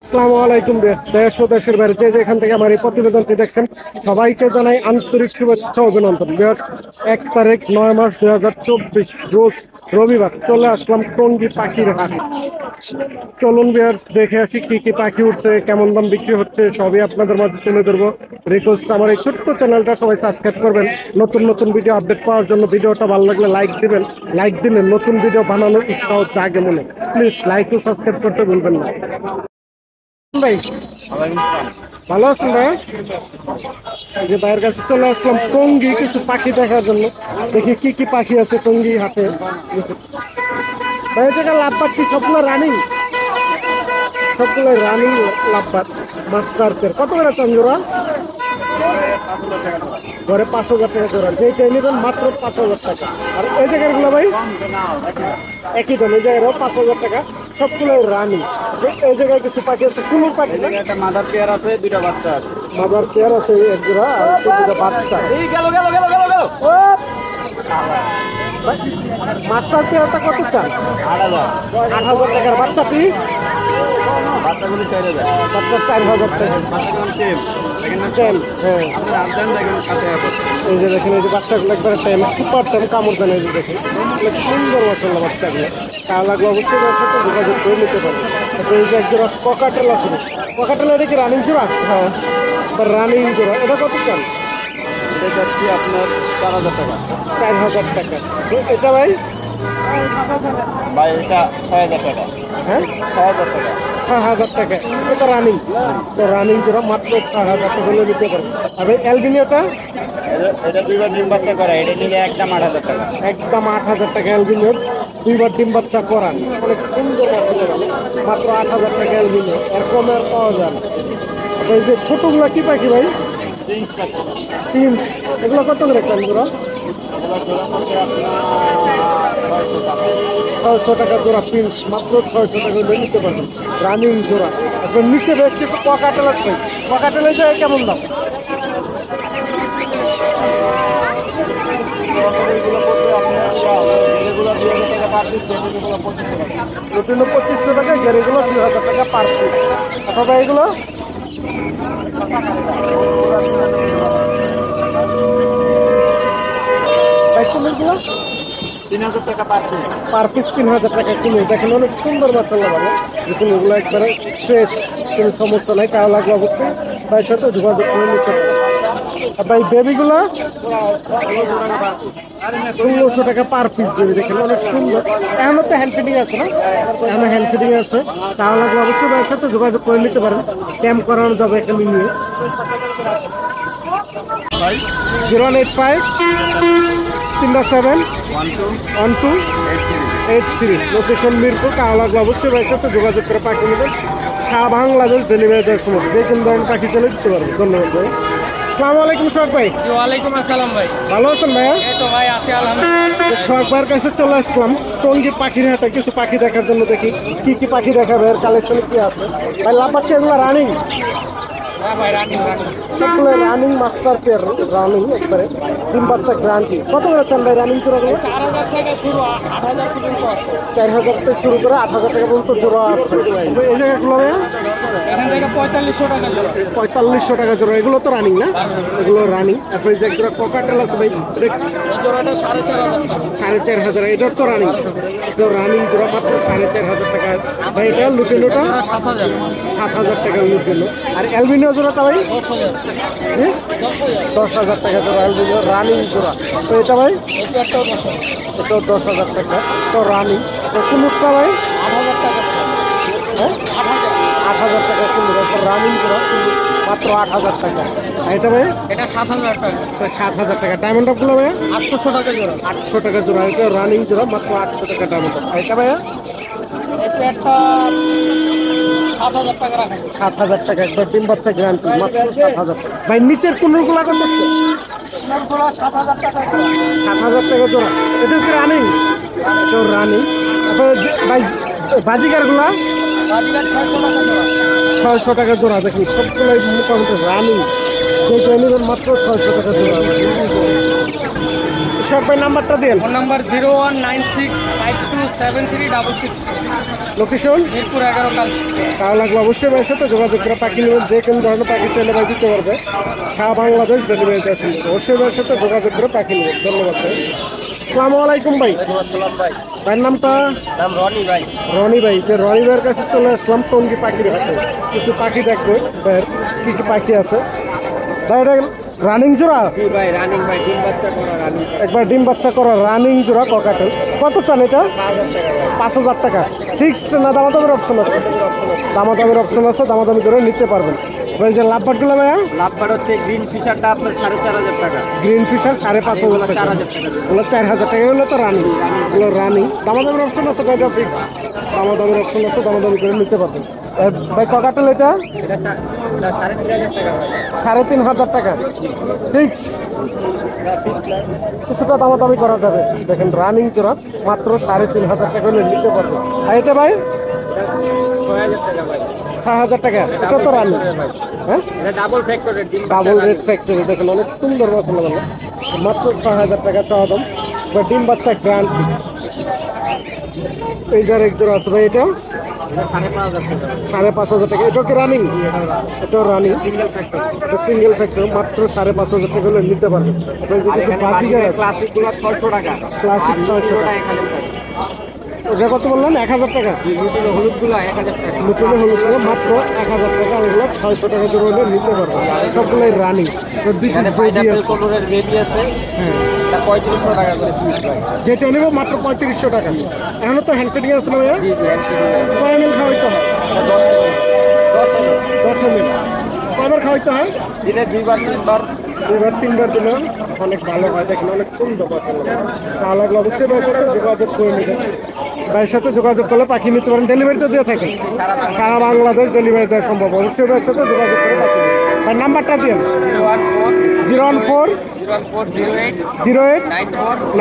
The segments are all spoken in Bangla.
আসসালামু আলাইকুম দেশ ও দেশের বাইরে যে যেখান থেকে আমার এই প্রতিবেদনটি দেখছেন সবাইকে জানাই আন্তরিক শুভেচ্ছা অভিনন্দন। 1 তারিখ 9 মাস 2024 রোজ রবিবার চলে আসলাম টঙ্গী পাখির হাটে। চলুন ভিউয়ার্স দেখে আসি কি কি পাখি উঠছে, কেমন দাম বিক্রি হচ্ছে সবই আপনাদের মাঝে তুলে ধরবো। রিকোয়েস্ট আমার এই ছোট্ট চ্যানেলটা সবাই সাবস্ক্রাইব করবেন নতুন নতুন ভিডিও আপডেট পাওয়ার জন্য। ভিডিওটা ভালো লাগলে লাইক দিবেন, লাইক দিলে নতুন ভিডিও বানানোর উৎসাহ জাগে মনে। প্লিজ লাইক ও সাবস্ক্রাইব করতে ভুলবেন না। ভাই ভালো আছেন ভাই? এই যে ভাইয়ের কাছে চলে আসলাম টঙ্গী কিছু পাখি দেখার জন্য। দেখি কি কি পাখি আছে টঙ্গী হাটে। ভাই এটা লাভ পাচ্ছি সবগুলো রানিং, সবগুলো রানিং লাভবাদ মাস্টারদের। কত করে চন্দ্রা? ঘরে 5,000 টাকা জোড়া। যেটা নেবেন মাত্র 5,000 টাকা। আর এই জায়গাগুলো ভাই একই দাম, এই জায়গায় 5,000 টাকা। সবগুলো রানিং। এই জায়গায় কিছু পাখি আছে, কোন পাখি? একটা মাদার পেয়ার আছে, দুইটা বাচ্চা আছে। মাদার পেয়ার আছে এক জোড়া আর দুটো বাচ্চা। এই গেল গেল গেল গেল গেল মাস্টার পেয়ারটা কত চান? 8,000। 8,000 টাকার বাচ্চাটি? বাচ্চাগুলি 4,000। বাচ্চা 4,000 টাকা। বাচ্চা কেমন টেম দেখেন না? চেন, হ্যাঁ। আপনার আবদান দেখেন কাছে আছে। এই যে দেখেন এই যে বাচ্চাগুলো একবার টাইম সুপার টাইম কামড় দেন। এই যে দেখেন অনেক সুন্দর মশলা বাচ্চাগুলো। তা লাগলো অবশ্যই ওর সাথে যোগাযোগ করে নিতে পারেন। তারপরে এই যে একজোড়া ককাটেল আছে। ককাটেল এটা কি রানিং জোড়া? হ্যাঁ রানিং জোড়া। এটা কত চান? এটা যাচ্ছি আপনার 4,000 টাকা। 4,000 টাকা। এটা ভাই ভাই এটা 6,000 টাকা। হ্যাঁ 6,000 টাকা। 6,000 টাকা। এটা রানিং, তো রানিং জোড়া মাত্র 6,000 টাকা হলে নিতে পারেন। আর এই অ্যালবিনিওটা এটা দুইবার ডিম বাচ্চা করা, এটা নিলে একদম 8,000 টাকা। একদম 8,000 টাকা অ্যালবিনিওর। দুইবার ডিম বাচ্চা করান, অনেক সুন্দর বাচ্চা, মাত্র 8,000 টাকা অ্যালবিনিও। এর কমে আর পাওয়া যায় না। এই যে ছোটগুলা কি পাখি ভাই? তিন। এগুলো কত করে চান জোড়া? 600 টাকা জোড়া পিস, মাত্র 600 টাকা হলে নিতে পারবেন রানিং জোড়া। এখন নিচে বেশ কিছু ককাটেল আছে। ককাটেলের যায় কেমন দাম? রুটিনও 2,500 টাকা, গেরিগুলো 2,000 টাকা পার পিস। অথবা এগুলো বাইকুলগুলো 3,000 টাকা পার পিস। পার পিস 3,000 টাকা কিনে। দেখেন অনেক সুন্দর মশলা ভালো, দেখুন এগুলো একবারে ফ্রেশ, কোনো সমস্যা নাই। তাহলে লাগবে অবশ্যই ভাইয়ের সাথে যোগাযোগ করে নিতে পারেন। আর ভাই বেবিগুলো 1,600 টাকা পার পিস বেবি। দেখেন অনেক সুন্দর। এখনও তো হ্যান্ড ফিটিং আছে না? এখনো হ্যান্ড ফিটিং আছে। তাহলে লাগবে অবশ্যই ভাইয়ের সাথে যোগাযোগ করে নিতে পারেন। ক্যাম্প করানো যাবে এখানে নিয়ে। 085 37 1283। লোকেশন মিরপুর। তাহলে লাগবে অবশ্যই ভাইয়ের সাথে যোগাযোগ করে পাখি নেবেন। সারা বাংলাদেশ ডেলিভারি দেওয়ার সময় যে কোনো ধরনের পাখি চলে দিতে পারবেন। ধন্যবাদ ভাই। আসসালামু আলাইকুম সোহাগ ভাই। ওয়ালাইকুম আসসালাম ভাই। ভালো আছেন ভাইয়া? এই তো ভাই আছি আলহামদুলিল্লাহ। সোহাগ ভাইয়ের কাছে চলে আসলাম টঙ্গী পাখির হাটে কিছু পাখি দেখার জন্য। দেখি কি কি পাখি দেখাবে, এর কালেকশন কি আছে। ভাই লাপাচ্ছি এগুলো রানিং? হ্যাঁ ভাই রানিং রানিং। সবগুলো রানিং মাস্টার পেয়ার, রানিং একবারে ডিম বাচ্চা গ্রান্টি। কত করে চান ভাই রানিং জোড়া? 4,000 থেকে শুরু, 8,000 পর্যন্ত আছে। 4,000 থেকে শুরু করে 8,000 টাকা পর্যন্ত জোড়া আছে। এই জায়গাগুলো এখান থেকে 4,500 টাকা জোড়া। 4,500 টাকা জোড়া। এগুলো তো রানিং না? এগুলো রানিং। তারপরে যে একটা ককাটেল আছে ভাই, এই জোড়াটা 4,500 টাকা। 4,500। এটা তো রানিং, এটা রানিং জোড়া মাত্র 4,500 টাকা। ভাই এটা লুটিনোটা 7,000। 7,000 টাকা লুটিনো। আর অ্যালবিনিও জোড়াটা ভাই 10,000। 10,000 টাকা জোড়া অ্যালবিনিও রানিং জোড়া। তো এটা ভাই এটাও 10,000। এটাও 10,000 টাকা। তো রানিং। তো কুলুকটা ভাই 8,000 টাকা। হ্যাঁ 8,000। 8,000 টাকা কুলুক। একটা রানিং জোড়া কুলুক মাত্র 8,000 টাকা। আর এটা ভাই এটা 7,000 টাকা। 7,000 টাকা। ডায়মন্ড আপগুলো ভাইয়া 800 টাকা জোড়া। 800 টাকা জোড়া। এটা রানিং জোড়া মাত্র 800 টাকা ডায়মন্ড আপ। আর এটা ভাইয়া এটা একটা 7,000 টাকা রাখা। 7,000 টাকা। একবার ডিম বাচ্চা গ্যারান্টি মাত্র 7,000 টাকা। ভাই নিচের কুলুকগুলো কত? জোড়া 7,000 টাকা জোড়া। 7,000 টাকা জোড়া। এটা কি রানিং? এটাও রানিং। তারপরে ভাই বাজিকারগুলা বাজিগার 600 টাকা জোড়া। 600 টাকা জোড়া। দেখুন সবগুলোই মোটামুটি রানিং। যেটা নেবেন মাত্র 600 টাকা জোড়া। সব ভাই নাম্বারটা দেন। Phone number 019652 7366 location Mirpur 11 Kalshi. তাহলে লাগবে অবশ্যই ভাইয়ের সাথে যোগাযোগ করে পাখি নেবেন, যে কোনো ধরনের পাখি চাইলে ভাই দিতে পারবে, সারা বাংলাদেশ ডেলিভারি দেওয়া সম্ভব। অবশ্যই ভাইয়ের সাথে যোগাযোগ করে পাখি নেবেন। ধন্যবাদ ভাই। আসসালামু আলাইকুম ভাই। আসসালাম ভাই, ভাইয়ের নামটা? নাম রনি ভাই। রনি ভাই। যে রনি ভাইয়ের কাছে চলে আসলাম টঙ্গী পাখির হাটে, কিছু পাখি দেখবো ভাইয়ের কী কী পাখি আছে। ভাই এটা রানিং জোড়া? জি ভাই, রানিং ভাই, ডিম বাচ্চা করা রানিং। একবার ডিম বাচ্চা করা রানিং জোড়া ককাটেল। কত চান এটা? 5,000 টাকা ভাই। 5,000 টাকা ফিক্সড না দামাদামের অপশন আছে? দামাদামের অপশন আছে, দামাদামি করে নিতে পারবেন। ভাই যে লাভবারগুলো ভাইয়া? লাভবার হচ্ছে গ্রিন ফিশারটা আপনার 4,500 টাকা। গ্রিন ফিশার 5,500 টাকা। 4,000 টাকা। এগুলো 4,000 টাকা। এগুলো তো রানিং, এগুলো রানিং। দামাদামের অপশন আছে, কয়টা ফিক্স? দামাদামের অপশন আছে, দামাদামি করে নিতে পারবেন। ভাই ককাটেল এটা? এটা 3,500 টাকা ভাই। 3,500 টাকা ফিক্সড। কিছুটা দামাদামি করা যাবে। দেখেন রানিং জোড়া মাত্র 3,500 টাকা হলে নিতে পারবেন। আর এটা ভাই 6,000 টাকা ভাই। 6,000 টাকা। এটা তো রানিং, হ্যাঁ এটা ডাবল ফ্যাক্টরের ডিম ডাবল রেড ফ্যাক্টরি। দেখেন অনেক সুন্দর মশলা বলে, মাত্র 6,000 টাকা চাওয়া দাম। বা ডিম বাচ্চা গ্রান্টি। এই যার এক জোড়া আছে ভাই, এটা 5,500 টাকা। 5,500 টাকা। এটা কি রানিং? এটাও running, single factor. Single factor. মাত্র 5,500 টাকা হলে নিতে পারবেন। আপনার যে কিছু বাজিগার আছে ক্লাসিক গুলো 600 টাকা। ক্লাসিক 600 টাকা। এখানে ওটা কত বললেন? 1,000 টাকা। হলুদ গুলো 1,000 টাকা। নতুন হলুদ করে মাত্র 1,000 টাকা। ওগুলো 600 টাকা জোর হলে নিতে পারবেন। সবগুলোই রানিং। এখানে পাইনাপেল কালারের বেবি আছে। এটা 3,500 টাকা করে পিস ভাই। যেটা নেব মাত্র 3,500 টাকা। এখনো তো হ্যান্ড ফিটিং আছে না ভাইয়া? জি জি, কয় এমএল খাওয়াইতে হয়? 10 10 এমএল। কয়বার খাওয়াইতে হয়? দিনে 2বার 3বার। 2বার 3বার দিলে অনেক ভালো হয়। দেখেন অনেক সুন্দর পাখি। তা লাগলে অবশ্যই ভাইয়ের সাথে যোগাযোগ করে নেবেন। ভাইয়ের সাথে যোগাযোগ করলে পাখি নিতে পারেন। ডেলিভারি তো দিয়ে থাকেন, সারা বাংলাদেশ ডেলিভারি দেওয়া সম্ভব। অবশ্যই ভাইয়ের সাথে যোগাযোগ করে পাখি নেবেন। ভাই নাম্বারটা দিন। 014 01408 08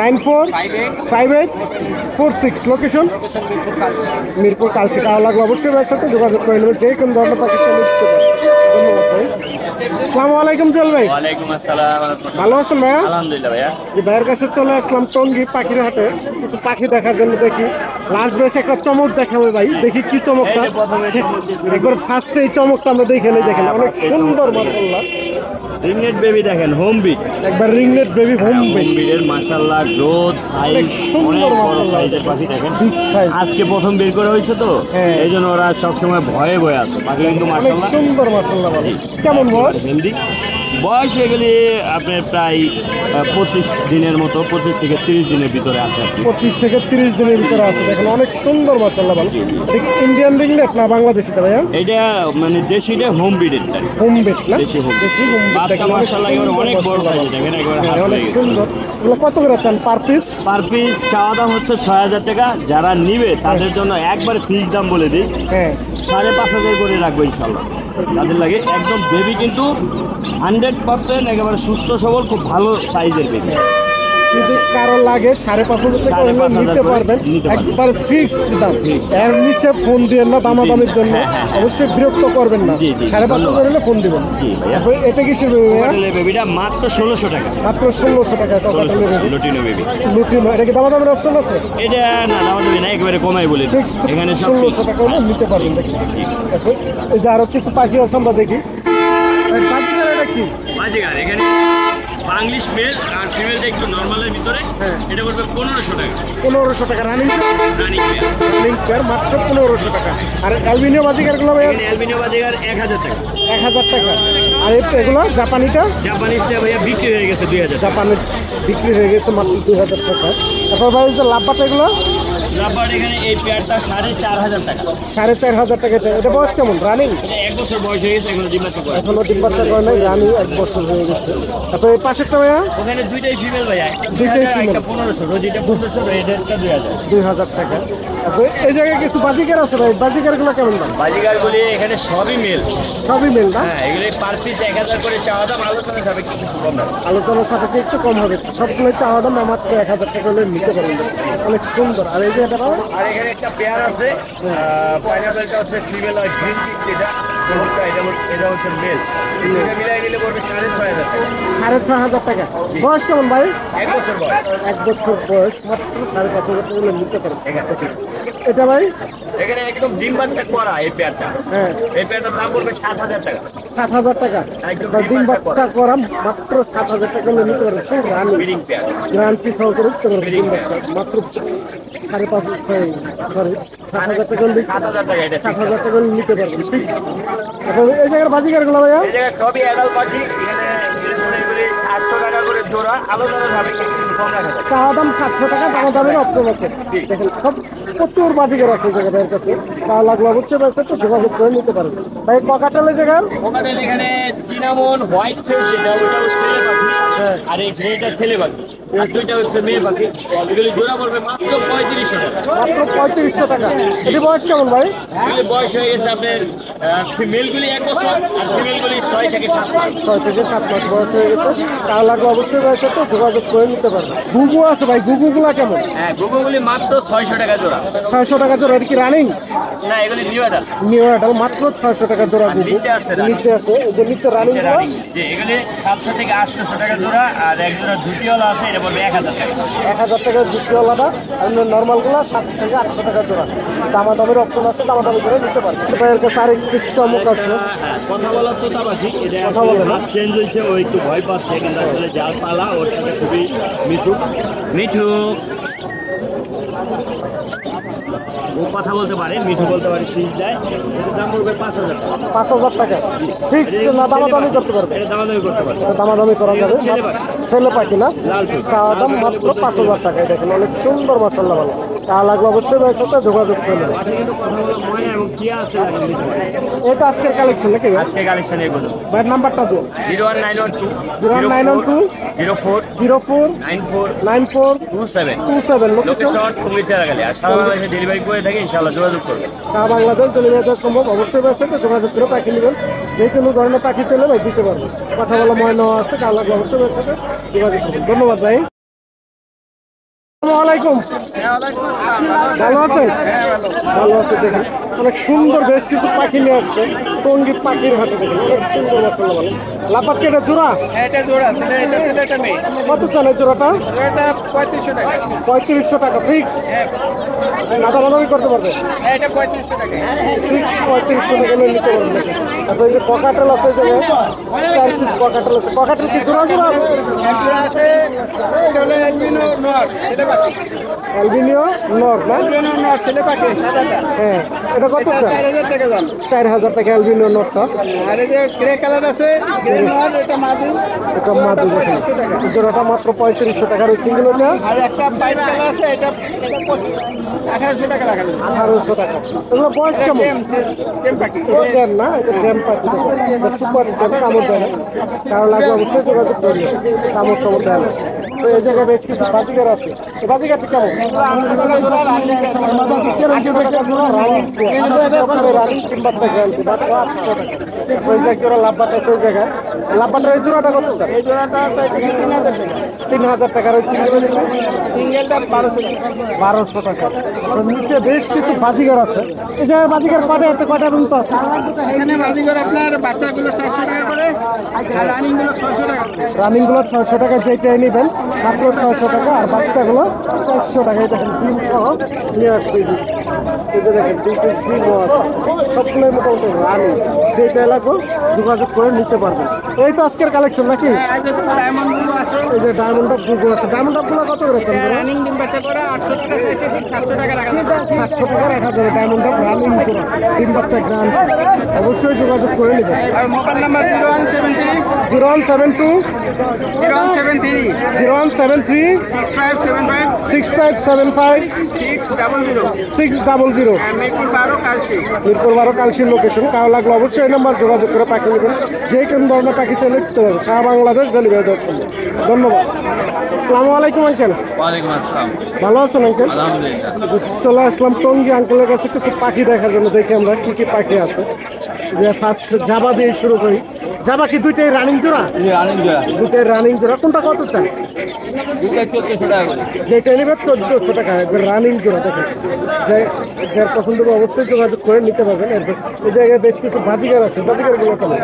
94 94 58 58 46। Location location Mirpur Kalshi. মিরপুর কালসি। তাহলে লাগলে অবশ্যই ভাইয়ের সাথে যোগাযোগ করে নেবেন, যে কোনো ধরনের পাখি চলে দিতে পারেন। ধন্যবাদ ভাই। আসসালামু আলাইকুম জল ভাই। ওয়ালাইকুম আসসালাম। ভালো আছেন ভাইয়া? আলহামদুলিল্লাহ ভাইয়া। এই ভাইয়ের কাছে চলে আসলাম টঙ্গী পাখির হাটে, কিছু পাখি দেখার জন্য। দেখি লাস্ট বেশ একটা চমক দেখাবো ভাই, দেখি কি চমকটা। এই যে প্রথমে একবার ফার্স্টে এই চমকটা আমরা দেখে নেই। দেখেন অনেক সুন্দর মাশাআল্লাহ। রিংনেট বেবি দেখেন, হোম বিট। একবার রিংনেট বেবি হোম বেবি, বিটের মাশাআল্লাহ গ্রোথ অনেক সাইজ সুন্দর অনেক বড় মাশাআল্লাহ। সাইজের পাখি দেখেন। বিগ সাইজ, আজকে প্রথম বের করা হয়েছে তো, হ্যাঁ। এই জন্য ওরা সবসময় ভয়ে ভয়ে আছে। পাখি কিন্তু অনেক মাশাআল্লাহ সুন্দর মাশাআল্লাহ। ভাই কেমন বয়স? হেলদি। বয়স এগুলি আপনার প্রায় 25 দিনের মতো, 25 থেকে 30 দিনের ভিতরে আছে আর কি। 25 থেকে 30 দিনের ভিতরে আছে। দেখেন অনেক সুন্দর মাশাআল্লাহ। ভালো ইন্ডিয়ান রিংনেট না বাংলাদেশিটা ভাইয়া? এটা মানে দেশিটা হোম বিডেরটা। হোম বেট না? দেশি হোম দেশি হোম বেট। বাচ্চা মাশাআল্লাহ এগুলো অনেক বড় সাইজ দেখেন, একবার হাত অনেক হয়ে গেছে। সুন্দর। এগুলো কত করে চান পার পিস? পার পিস চাওয়া দাম হচ্ছে 6,000 টাকা। যারা নিবে তাদের জন্য একবার ফিক্স দাম বলে দিই, হ্যাঁ 5,500 করে রাখবো ইনশাল্লাহ। তাদের লাগে একদম বেবি কিন্তু 100% একেবারে সুস্থ সবল, খুব ভালো সাইজের বেবি। যদি কারো লাগে 5,500 টাকা হলে 5,500 নিতে করে পারবেন। নিতে পারবেন। একবার ফিক্সড দাম। এর নিচে ফোন দিয়ে না দামাদামির জন্য হ্যাঁ, হ্যাঁ, হ্যাঁ। অবশ্যই বিরক্ত করবেন না। জি, জি, 5,500 করে হলে ফোন দিবেন। জি ভাইয়া। তারপরে এটা কি ছিল ভাইয়া? হোটেলের বেবিটা মাত্র 1,600 টাকা। মাত্র 1,600 টাকা। Lutino baby. লুটিনো, এটা কি দামাদামের অপশন আছে? এটা না দাম দেবে না, একেবারে কমাই বলে দিই। ফিক্সড এখানে সব 1,600 ফিক্স। টাকা হলে নিতে পারবেন। দেখি তারপর এই যে আরো কিছু পাখি আছে আমরা দেখি। এই পাখিটার এটা কি? বাজিগার এখানে বাংলিশ মেল আর ফিমেলটা একটু নরমালের ভিতরে, হ্যাঁ। এটা পড়বে 1,500 টাকা। 1,500 টাকা রানিং রানিং মেল। পেয়ার মাত্র 1,500 টাকা। আর অ্যালুমিনিয়াম বাজিকারগুলো ভাইয়া এখানে অ্যালবিনো বাজিগার 1,000 টাকা। 1,000 টাকা। আর এগুলো জাপানিটা? জাপানিজটা ভাইয়া বিক্রি হয়ে গেছে 2,000 টাকা। জাপানের বিক্রি হয়ে গেছে মাত্র 2,000 টাকা। তারপর ভাই যে লাভবাটা এগুলো রাবার এখানে এই পেয়ারটা 4,500 টাকা। 4,500 টাকা। এটা বয়স কেমন? রানিং? এটা 1 বছর বয়স হয়ে গেছে, এখনো ডিম বাচ্চা করে। এখনো ডিম বাচ্চা করে নাই, রানিং 1 বছর হয়ে গেছে। তারপর এই পাশেরটা ভাইয়া ওখানে দুইটাই ফিমেল ভাইয়া, একটা দুইটাই 2,000 female। একটা 1,500। রোজিটা 1,500, রেডেরটা 2,000। 2,000 টাকা। তারপর এই জায়গায় কিছু বাজিকার আছে ভাই, বাজিকারগুলো কেমন দাম? বাজিগারগুলি এখানে সবই মেল। সবই মেল না? হ্যাঁ, এগুলি পার পিস 1,000 করে চাওয়া দাম, আলোচনা যাবে কিছু কম দাম। আলোচনার সাপেক্ষে একটু কম হবে। সবগুলো চাওয়া দাম মাত্র 1,000 টাকা হলে নিতে পারবেন। অনেক সুন্দর। আর এই যে এটা আর এখানে একটা পেয়ার আছে, পাইনাপেলটা হচ্ছে ফিমেল আর গ্রিন চিক, যেটা এটা হচ্ছে মেল মিলাই গেলে পড়বে 6,500 টাকা। 6,500 টাকা। বয়স কেমন ভাই? 1 বছর বয়স। 1 বছর বয়স, মাত্র 5,500 টাকা হলে নিতে পারেন। এটা ভাই এখানে একদম ডিম বাচ্চা করা এই পেয়ারটা। হ্যাঁ এই পেয়ারটার দাম পড়বে 7,000 টাকা। 7,000 টাকা। একদম ডিম বাচ্চা করা মাত্র 7,000 টাকা হলে নিতে পারেন। সেই রানি ব্রিডিং পেয়ার। গ্যারান্টি সহকারে নিতে পারবেন। ডিম বাচ্চা মাত্র 5,500 সরি 7,000 টাকা হলে 7,000 টাকা এটা। 7,000 টাকা হলে নিতে পারবেন। ঠিক। এখন এই জায়গার বাজিকারগুলো ভাইয়া এই জায়গায় সবই অ্যাডাল্ট পাখি। এখানে 800 টাকা করে জোড়া, আলাদা ভাবে একটু কম রাখা যায়। চাওয়া দাম 700 টাকা, দামা দামের অপশন আছে। দেখেন সব প্রচুর বাজিকার আছে জায়গা ভাইয়ের কাছে। তা লাগলো অবশ্যই ভাইয়ের সাথে যোগাযোগ করে নিতে পারেন। ভাই ককাটালের জায়গার ওখানে এখানে চিনামন হোয়াইট ফেস যেটা ওটা হচ্ছে ছেলে পাখি, আর এই গ্রেটা ছেলে পাখি, আর দুইটা হচ্ছে মেয়ে পাখি। এগুলি জোড়া পড়বে মাত্র 3500 টাকা। মাত্র 3500 টাকা। এটি বয়স কেমন ভাই? এগুলি বয়স হয়ে গেছে আপনার ফিমেলগুলি 1 বছর আর ফিমেলগুলি 6 থেকে 7 মাস। 6 থেকে 7 মাস বয়স হয়ে গেছে। তার লাগলো অবশ্যই ভাইয়ের সাথে যোগাযোগ করে নিতে পারেন। গুগু আছে ভাই, গুগুগুলা কেমন? হ্যাঁ, গুগুগুলি মাত্র 600 টাকা জোড়া। 600 টাকা জোড়া। এটা কি রানিং? না, এগুলি নিউ অ্যাডাল্ট। নিউ অ্যাডাল মাত্র 600 টাকা জোড়া। আর গুগু নিচে আছে running। নিচে আছে, এই যে নিচে রানিং যে এগুলি 700 থেকে 800 টাকা জোড়া, আর এক জোড়া ঝুটিওয়ালা আছে, এটা পড়বে 1000 টাকা। 1000 টাকা ঝুঁকিওয়ালাটা, আর নর্মালগুলো 7 থেকে 800 টাকা জোড়া। দামাদামের অপশন আছে, দামাদামি করে নিতে পারেন। ভাইয়ের কাছে আরেকটি চমক আছে। হ্যাঁ, কথা বলার তো তা বাকি। এটা কথা আসলে বলে না? হাত চেঞ্জ হয়েছে, ও একটু ভয় পাচ্ছে, কিন্তু আসলে জাল পালা ওর সাথে খুবই মিঠু ও কথা বলতে পারে, মিঠু বলতে পারে, শীষ দেয়। এটার দাম পড়বে 5,000 টাকা। 5,000 টাকা ফিক্স না দামাদামি করতে পারবে? এটা দামাদামি করতে পারে। দামাদামি করা যাবে। ছেলে পাখি। ছেলে পাখি না? লাল টুক। চাওয়া দাম মাত্র 5,000 টাকা। দেখেন অনেক সুন্দর মাসাল্লাহ ভালো। তা লাগলো অবশ্যই ভাইয়ের সাথে যোগাযোগ করে নেবেন। পাশে কিন্তু কথা বলা ময়না এবং কি আছে লাগে মিঠু। এটা আজকের কালেকশন নাকি? আজকে কালেকশন এগুলো ভাইয়ের নাম্বারটা দিন। 01912 01912 04 04 94 94 27। 27 লোকেশন লোকেশন কুমিল্লা গেলে, আর সারা বাংলাদেশে ডেলিভারি করে থাকি, ইনশাআল্লাহ যোগাযোগ করবে। সারা বাংলাদেশ চলে যাওয়া সম্ভব। অবশ্যই ভাইয়ের সাথে যোগাযোগ করে পাখি নেবেন। যে কোনো ধরনের পাখি চলে ভাই দিতে পারবো। কথা বলা ময়না আছে, তা লাগলো অবশ্যই ভাইয়ের সাথে যোগাযোগ করবেন। ধন্যবাদ ভাই। আসসালামু আলাইকুম। ভালো আছেন? ভালো আছে। দেখেন অনেক সুন্দর বেশ কিছু পাখি নিয়ে আসছে টঙ্গী পাখির হাটে। দেখেন অনেক সুন্দর মাসাল্লাহ ভালো। লাপাত কেটে জোড়া এটা জোড়া ছেলে, এটা ছেলে, এটা মেয়ে। কত চালের জোড়াটা? এটা 3500 টাকা। 3500 টাকা ফিক্স। দাদাবাদামি করতে পারবে? এটা 3500 টাকা। ফিক্স 3500 টাকা নিয়ে নিতে পারবেন। দেখেন তারপর এই যে ককাটেল আছে, যে 4 পিস ককাটেল আছে। ককাটেল কি জোড়া জোড়া আছে? এক জোড়া আছে, এটা হলো অ্যালবিনো নর, ছেলে পাখি। অ্যালবিনিও নর না? অ্যালবিনো নর, ছেলে পাখি, সাদাটা। হ্যাঁ, এটা কত এটা চাল? 4000 টাকা দাম। 4000 টাকা অ্যালবিনিও নরটা। আর এই যে গ্রে কালার আছে, গ্রে নর, এটা মাদি। এটা মাদু। দেখেন 3500 টাকা। এই জোড়াটা মাত্র 3500 টাকার। ওই সিঙ্গেলটা আর একটা হোয়াইট কালার আছে, এটা 1800 টাকা রাখা যাবে। 1800 টাকা। এগুলো বয়স এটা কেমন? গেম পাখি। এটা জ্যাম না, এটা জ্যাম পাখি। এটা সুপার জ্যাম, কামড় দেয় না। কারো লাগে অবশ্যই যোগাযোগ করবে। কামড় টামড় দেয় না। তো এই জায়গায় বেশ কিছু বাজিকার আছে। এই বাজিকারটি কেমন? রানিং কিংবা গ্যারান্টি মাত্র 800 টাকা। ওই যে জোড়া লাভবাট আছে ওই জায়গায়। লাভবাটের এই জোড়াটা কত? এই জোড়াটা 3000 টাকা। 3000 টাকার। ওই সিঙ্গেল সিঙ্গেলটা 1200 টাকা। 1200 টাকা। তো নিচে বেশ কিছু বাজিগার আছে। এই যে বাজিগার কটা আছে, কটা রুম আছে? এখানে বাজিগর আপনার বাচ্চাগুলো 400 টাকা করে, আর রানিংগুলো 600 টাকা করে। রানিংগুলো 600 টাকা, যেটাই নেবেন মাত্র 600 টাকা। আর বাচ্চাগুলো 400 টাকা। এই দেখেন ডিম সহ নিয়ে আসছে। এই যে দেখেন 2 পিস ডিমও আছে। সবগুলোই মোটামুটি রানিং। যেটা লাগবে যোগাযোগ করে নিতে পারবেন। এই তো আজকের কালেকশন নাকি? এই যে ডায়মন্ডগুলো আছে, এই যে ডায়মন্ড অফ গুগল আছে। ডায়মন্ড অফগুলো কত করেছেন? রানিং ডিম বাচ্চা করে 800 টাকা চাইতেছি, 700 টাকা রাখা যাবে। 700 টাকা রাখা যাবে। ডায়মন্ড অফ রানিং জোড়া ডিম বাচ্চা গ্রান্ড। অবশ্যই যোগাযোগ করে নেবেন। আর মোবাইল নাম্বার 0173 0172 0173 0173 6575 6575 600। 600। মিরপুর 12 কালশি। মিরপুর 12 কালশির লোকেশন। কারো লাগলো অবশ্যই এই নাম্বার যোগাযোগ করে পাখি নেবেন। যে কোনো ধরনের পাখি চলে দিতে হবে। সারা বাংলাদেশ ডেলিভারি দেওয়ার জন্য। ধন্যবাদ। আসসালামু আলাইকুম আঙ্কেল। ওয়ালাইকুম আসসালাম। ভালো আছেন আঙ্কেল? আলহামদুলিল্লাহ। চলে আসলাম টঙ্গী আঙ্কেলের কাছে কিছু পাখি দেখার জন্য। দেখি আমরা কি কি পাখি আছে। যে ফার্স্ট জাবা দিয়ে শুরু করি। যা বাকি দুইটাই রানিং জোড়া, রানিং জোড়া দুইটাই রানিং জোড়া। কোনটা কত চাই? দুটা 1400 টাকা করে। যেটা নেবে 1400 টাকা, একবার রানিং জোড়া। দেখেন যার পছন্দ হবে অবশ্যই যোগাযোগ করে নিতে পারবেন। এই জায়গায় বেশ কিছু বাজিগার আছে, বাজিগার গুলো কেমন?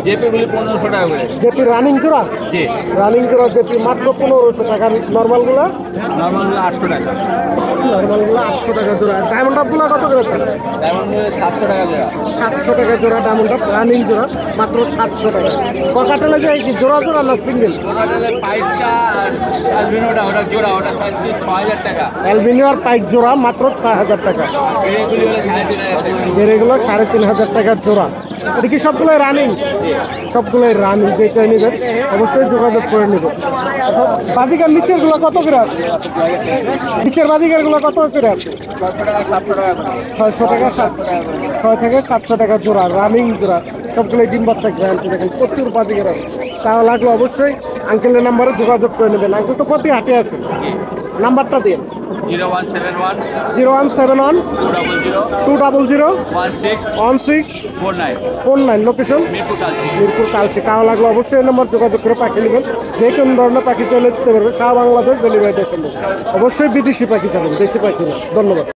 জেপি গুলি 1500 টাকা করে। জেপি রানিং জোড়া, জি রানিং জোড়া জেপি মাত্র 1500 টাকা। নর্মাল গুলা, নরমাল গুলো 800 টাকা। নর্মাল গুলা 800 টাকা জোড়া। ডায়মন্ড আপ গুলা কত করে চান? ডায়মন্ড 700 টাকা জোড়া। 700 টাকা জোড়া ডায়মন্ড আপ রানিং জোড়া মাত্র 700 টাকা। ককাটেলে যায় কি জোড়া জোড়া না সিঙ্গেল? ওটাতে পাইপটা আর অ্যালবিনোটা ওটা জোড়া, ওটা চাচ্ছি 6000 টাকা। অ্যালবিনিও আর পাইক জোড়া মাত্র 6000 টাকা। এগুলি হলো 3500 টাকা। এগুলো 3500 টাকা জোড়া। এটা কি সবগুলোই রানিং? সবগুলোই রানিং। যেটা নেবেন অবশ্যই যোগাযোগ করে নেবেন। বাজিকার নিচের গুলো কত করে আছে? নিচের বাজিকার গুলো কত করে আছে? 600 টাকা 6 থেকে 700 টাকা জোড়া, রানিং জোড়া। সবগুলোই ডিম বাচ্চা গ্যারান্টি। দেখেন প্রচুর বাজিকার আছে। তাও লাগলে অবশ্যই আঙ্কেলের নাম্বারে যোগাযোগ করে নেবেন। আঙ্কেল তো প্রতি হাটে আছে, নাম্বারটা দিন। 0171 0171 200 16 49 1649। লোকেশন মিরপুর কালচি। মিরপুর কালচি। কাও লাগলে অবশ্যই এই নম্বর যোগাযোগ করে পাখি নেবেন। যে কোনো ধরনের পাখি চলে দিতে পারবে, সারা বাংলাদেশ ডেলিভারি দিয়ে ফেলবেন। অবশ্যই বিদেশি পাখি যাবেন, দেশি পাখি না। ধন্যবাদ।